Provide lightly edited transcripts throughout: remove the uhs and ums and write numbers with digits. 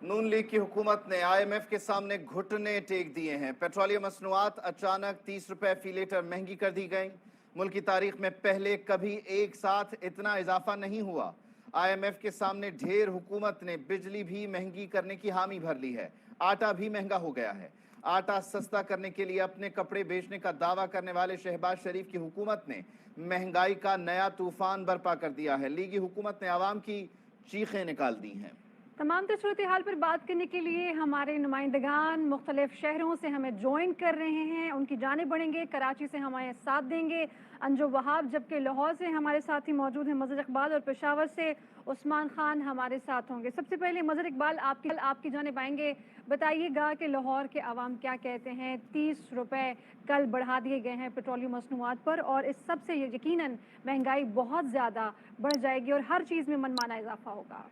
नून league की हुकूमत ने IMF के सामने घुटने टेक दिए हैं। पेट्रोलियम मसनूआत अचानक 30 रुपए फी लीटर महंगी कर दी गई। मुल्क की तारीख में पहले कभी एक साथ इतना इजाफा नहीं हुआ। IMF के सामने ढेर हुकूमत ने बिजली भी महंगी करने की हामी भर ली है। आटा भी महंगा हो गया है। आटा सस्ता करने के लिए अपने कपड़े बेचने का दावा करने वाले शहबाज शरीफ की हुकूमत ने महंगाई का नया तूफान बर्पा कर दिया है। लीगी हुकूमत ने आवाम की चीखें निकाल दी हैं। तमाम सूरत हाल पर बात करने के लिए हमारे नुमाइंदगान मुख्तलिफ शहरों से हमें ज्वाइन कर रहे हैं, उनकी जाने बढ़ेंगे। कराची से हमारे साथ देंगे अंजू वहाब, जबकि लाहौर से हमारे साथ ही मौजूद हैं मज़हर इकबाल, और पेशावर से उस्मान खान हमारे साथ होंगे। सबसे पहले मज़हर इकबाल, आपकी जाने पाएंगे। बताइएगा कि लाहौर के अवाम क्या कहते हैं। 30 रुपए कल बढ़ा दिए गए हैं पेट्रोलियम मसनूआत पर, और इस सब से यकीनन महंगाई बहुत ज़्यादा बढ़ जाएगी और हर चीज़ में मनमाना इजाफा होगा।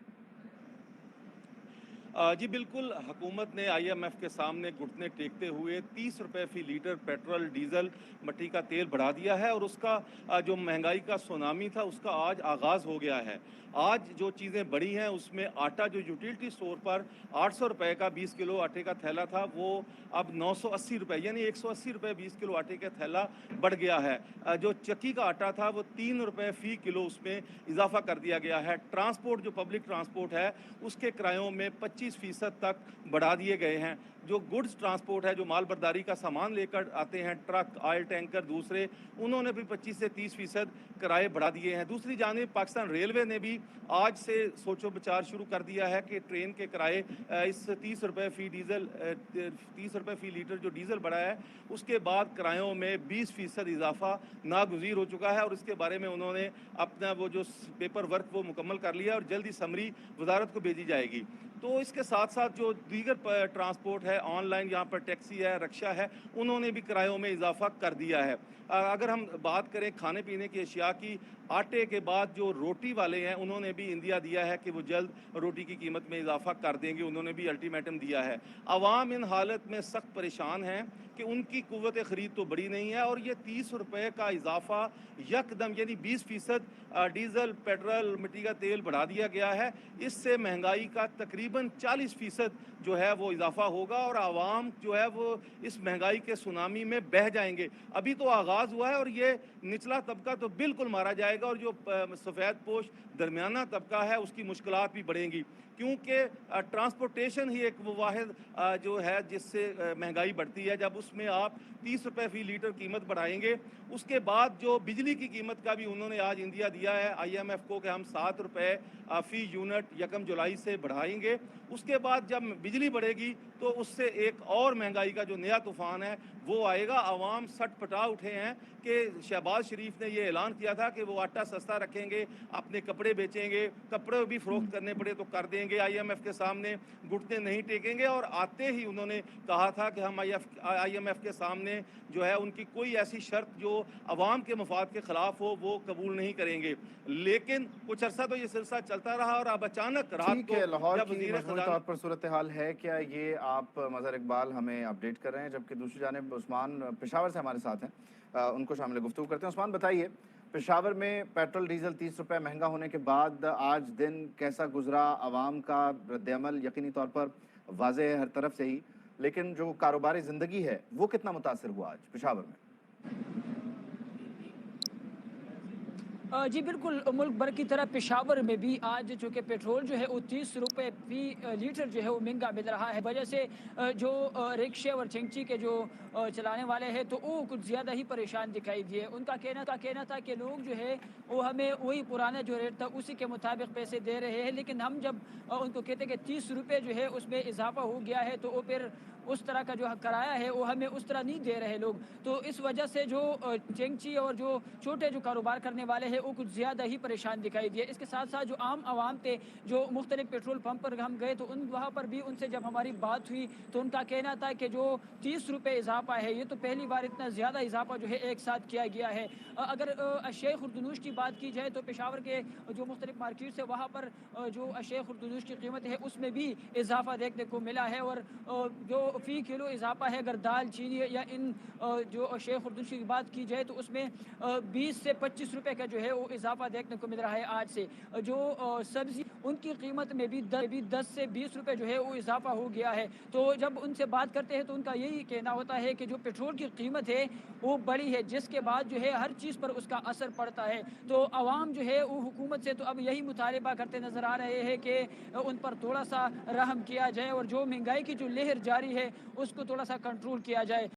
जी बिल्कुल, हुकूमत ने IMF के सामने घुटने टेकते हुए 30 रुपए फी लीटर पेट्रोल, डीजल, मट्टी का तेल बढ़ा दिया है और उसका जो महंगाई का सुनामी था उसका आज आगाज़ हो गया है। आज जो चीज़ें बढ़ी हैं उसमें आटा जो यूटिलिटी स्टोर पर 800 रुपए का 20 किलो आटे का थैला था वो अब 980 रुपए यानी 180 रुपए 20 किलो आटे का थैला बढ़ गया है। जो चक्की का आटा था वो 3 रुपए फ़ी किलो उसमें इजाफा कर दिया गया है। ट्रांसपोर्ट जो पब्लिक ट्रांसपोर्ट है उसके किरायों में 25% तक बढ़ा दिए गए हैं। जो गुड्स ट्रांसपोर्ट है, जो माल बर्दारी का सामान लेकर आते हैं, ट्रक, ऑयल टैंकर, दूसरे, उन्होंने भी 25 से 30% किराए बढ़ा दिए हैं। दूसरी जानिब पाकिस्तान रेलवे ने भी आज से सोचो विचार शुरू कर दिया है कि ट्रेन के किराए इस 30 रुपए फ़ी डीज़ल 30 रुपए फ़ी लीटर जो डीज़ल बढ़ा है उसके बाद किरायों में 20% इजाफा नागुज़ीर हो चुका है और इसके बारे में उन्होंने अपना वो जो पेपर वर्क वो मुकम्मल कर लिया और जल्दी समरी वजारत को भेजी जाएगी। तो इसके साथ साथ जो दीगर ट्रांसपोर्ट है, ऑनलाइन यहाँ पर टैक्सी है, रिक्शा है, उन्होंने भी किरायों में इजाफा कर दिया है। अगर हम बात करें खाने पीने की अशिया की, आटे के बाद जो रोटी वाले हैं उन्होंने भी इंदिया दिया है कि वो जल्द रोटी की कीमत में इजाफा कर देंगे, उन्होंने भी अल्टीमेटम दिया है। आवाम इन हालत में सख्त परेशान हैं कि उनकी कुव्वत ख़रीद तो बड़ी नहीं है और ये 30 रुपए का इजाफा यकदम यानी 20% डीज़ल, पेट्रोल, मिट्टी का तेल बढ़ा दिया गया है। इससे महंगाई का तकरीबन 40% जो है वो इजाफा होगा और आवाम जो है वो इस महंगाई के सुनामी में बह जाएंगे। अभी तो आगाज़ हुआ है और ये निचला तबका तो बिल्कुल मारा जाएगा और जो सफ़ेद पोश दरमियाना तबका है उसकी मुश्किलात भी बढ़ेंगी, क्योंकि ट्रांसपोर्टेशन ही एक वो वाहिद जो है जिससे महंगाई बढ़ती है। जब उसमें आप 30 रुपए फ़ी लीटर कीमत बढ़ाएंगे, उसके बाद जो बिजली की कीमत का भी उन्होंने आज इंदिया दिया है IMF को कि हम 7 रुपए फ़ी यूनिट 1 जुलाई से बढ़ाएंगे। उसके बाद जब बिजली बढ़ेगी तो उससे एक और महंगाई का जो नया तूफ़ान है वो आएगा। आवाम सटपटा उठे हैं कि शहबाज शरीफ ने ये ऐलान किया था कि वो आटा सस्ता रखेंगे, अपने कपड़े बेचेंगे, कपड़े भी फ़रोख्त करने पड़े तो कर देंगे, IMF के सामने घुटने नहीं टेकेंगे। और आते ही उन्होंने कहा था कि हम IMF के सामने जो है उनकी कोई ऐसी शर्त जो अवाम के मफाद के ख़िलाफ़ हो वो कबूल नहीं करेंगे। लेकिन कुछ अर्सा तो ये सिलसिला चलता रहा और अब अचानक रात ठीक को है, लाहौर जब की वज़ीर मजमूई ख़ज़ाना तौर पर सूरत हाल है क्या, ये आप मज़हर इकबाल हमें अपडेट कर रहे हैं, जबकि दूसरी जानिब उस्मान पेशावर से हमारे साथ हैं, उनको शामिल गुफ्तगू करते हैं। उस्मान बताइए, पेशावर में पेट्रोल डीजल 30 रुपए महंगा होने के बाद आज दिन कैसा गुजरा? आवाम का रद्द-ए-अमल यकीनी तौर पर वाज़ेह है हर तरफ से ही, लेकिन जो कारोबारी ज़िंदगी है वो कितना मुतासिर हुआ आज पेशावर में? जी बिल्कुल, मुल्क भर की तरह पेशावर में भी आज चूँकि पेट्रोल जो है वो 30 रुपए फ़ी लीटर जो है वो महंगा मिल रहा है। वजह से जो रिक्शे और चेंगची के जो चलाने वाले हैं तो वो कुछ ज़्यादा ही परेशान दिखाई दिए। उनका कहना था कि लोग जो है वो हमें वही पुराना जो रेट था उसी के मुताबिक पैसे दे रहे हैं, लेकिन हम जब उनको कहते हैं कि 30 रुपए जो है उसमें इजाफा हो गया है तो वो फिर उस तरह का जो किराया है वो हमें उस तरह नहीं दे रहे लोग। तो इस वजह से जो चेंगची और जो छोटे जो कारोबार करने वाले हैं वो कुछ ज़्यादा ही परेशान दिखाई दिए। इसके साथ साथ जो आम आवाम थे जो मुख्तलिफ पेट्रोल पंप पर हम गए तो वहाँ पर भी उनसे जब हमारी बात हुई तो उनका कहना था कि जो 30 रुपये इजाफा है ये तो पहली बार इतना ज़्यादा इजाफा जो है एक साथ किया गया है। अगर शेख खुर्दनूश की बात की जाए तो पेशावर के जो मुख्तलिफ मार्केट है वहाँ पर जो शेख खुर्दनूश की कीमत है उसमें भी इजाफा देखने को मिला है और जो फ़ी किलो इजाफा है अगर दाल, चीनी या इन जो शेख खुर्दनूश की बात की जाए तो उसमें 20 से 25 रुपये का जो है है वो इजाफा देखने को मिल रहा है आज से। जो सब्जी उनकी कीमत में भी 10 से 20 रुपए जो है वो इजाफा हो गया है। तो जब उनसे बात करते हैं तो उनका यही कहना होता है कि जो पेट्रोल की कीमत है वो बढ़ी है, जिसके बाद जो है हर चीज़ पर उसका असर पड़ता है। तो आवाम जो है वो हुकूमत से तो अब यही मुतालबा करते नज़र आ रहे हैं कि उन पर थोड़ा सा रहम किया जाए और जो महंगाई की जो लहर जारी है उसको थोड़ा सा कंट्रोल किया जाए।